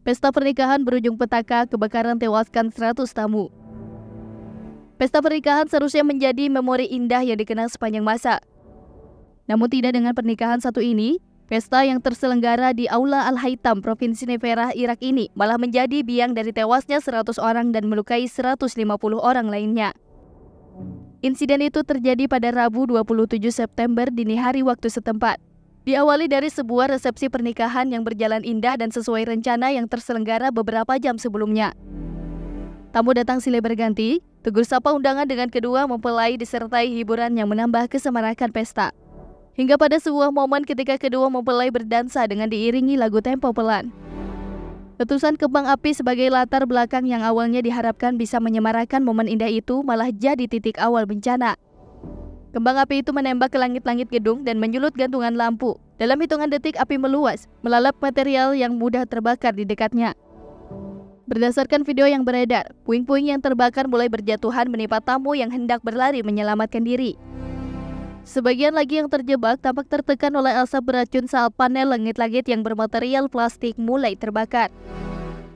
Pesta pernikahan berujung petaka, kebakaran tewaskan 100 tamu. Pesta pernikahan seharusnya menjadi memori indah yang dikenang sepanjang masa. Namun tidak dengan pernikahan satu ini. Pesta yang terselenggara di Aula Al-Haytham, Provinsi Nevada, Irak ini malah menjadi biang dari tewasnya 100 orang dan melukai 150 orang lainnya. Insiden itu terjadi pada Rabu 27 September dini hari waktu setempat. Diawali dari sebuah resepsi pernikahan yang berjalan indah dan sesuai rencana yang terselenggara beberapa jam sebelumnya. Tamu datang silih berganti, tegur sapa undangan dengan kedua mempelai disertai hiburan yang menambah kesemarakan pesta. Hingga pada sebuah momen ketika kedua mempelai berdansa dengan diiringi lagu tempo pelan. Letusan kembang api sebagai latar belakang yang awalnya diharapkan bisa menyemarakan momen indah itu malah jadi titik awal bencana. Kembang api itu menembak ke langit-langit gedung dan menyulut gantungan lampu. Dalam hitungan detik api meluas, melalap material yang mudah terbakar di dekatnya. Berdasarkan video yang beredar, puing-puing yang terbakar mulai berjatuhan menimpa tamu yang hendak berlari menyelamatkan diri. Sebagian lagi yang terjebak tampak tertekan oleh asap beracun saat panel langit-langit yang bermaterial plastik mulai terbakar.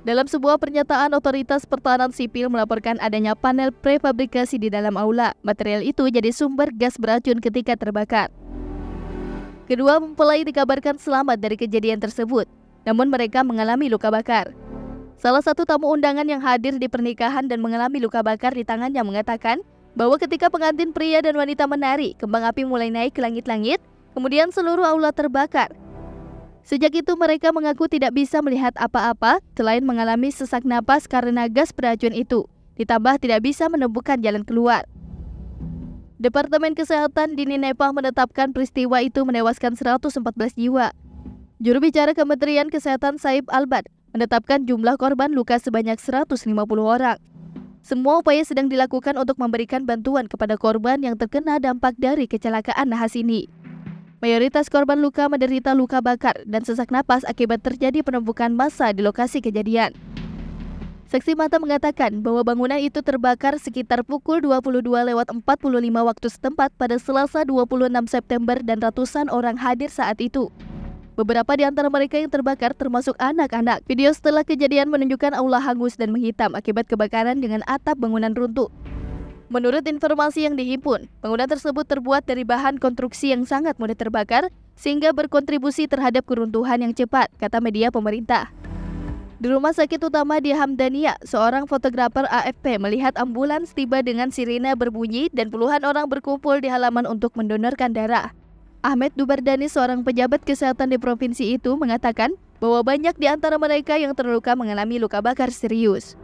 Dalam sebuah pernyataan, otoritas pertahanan sipil melaporkan adanya panel prefabrikasi di dalam aula. Material itu jadi sumber gas beracun ketika terbakar. Kedua mempelai dikabarkan selamat dari kejadian tersebut, namun mereka mengalami luka bakar. Salah satu tamu undangan yang hadir di pernikahan dan mengalami luka bakar di tangannya mengatakan bahwa ketika pengantin pria dan wanita menari, kembang api mulai naik ke langit-langit, kemudian seluruh aula terbakar. Sejak itu mereka mengaku tidak bisa melihat apa-apa selain mengalami sesak napas karena gas beracun itu, ditambah tidak bisa menemukan jalan keluar. Departemen Kesehatan di Nineveh menetapkan peristiwa itu menewaskan 114 jiwa. Juru bicara Kementerian Kesehatan Saib Albad menetapkan jumlah korban luka sebanyak 150 orang. Semua upaya sedang dilakukan untuk memberikan bantuan kepada korban yang terkena dampak dari kecelakaan nahas ini. Mayoritas korban luka menderita luka bakar dan sesak napas akibat terjadi penumpukan massa di lokasi kejadian. Saksi mata mengatakan bahwa bangunan itu terbakar sekitar pukul 22.45 waktu setempat pada Selasa 26 September dan ratusan orang hadir saat itu. Beberapa di antara mereka yang terbakar termasuk anak-anak. Video setelah kejadian menunjukkan aula hangus dan menghitam akibat kebakaran dengan atap bangunan runtuh. Menurut informasi yang dihimpun, bangunan tersebut terbuat dari bahan konstruksi yang sangat mudah terbakar sehingga berkontribusi terhadap keruntuhan yang cepat, kata media pemerintah. Di rumah sakit utama di Hamdania, seorang fotografer AFP melihat ambulans tiba dengan sirine berbunyi dan puluhan orang berkumpul di halaman untuk mendonorkan darah. Ahmed Dubardani, seorang pejabat kesehatan di provinsi itu, mengatakan bahwa banyak di antara mereka yang terluka mengalami luka bakar serius.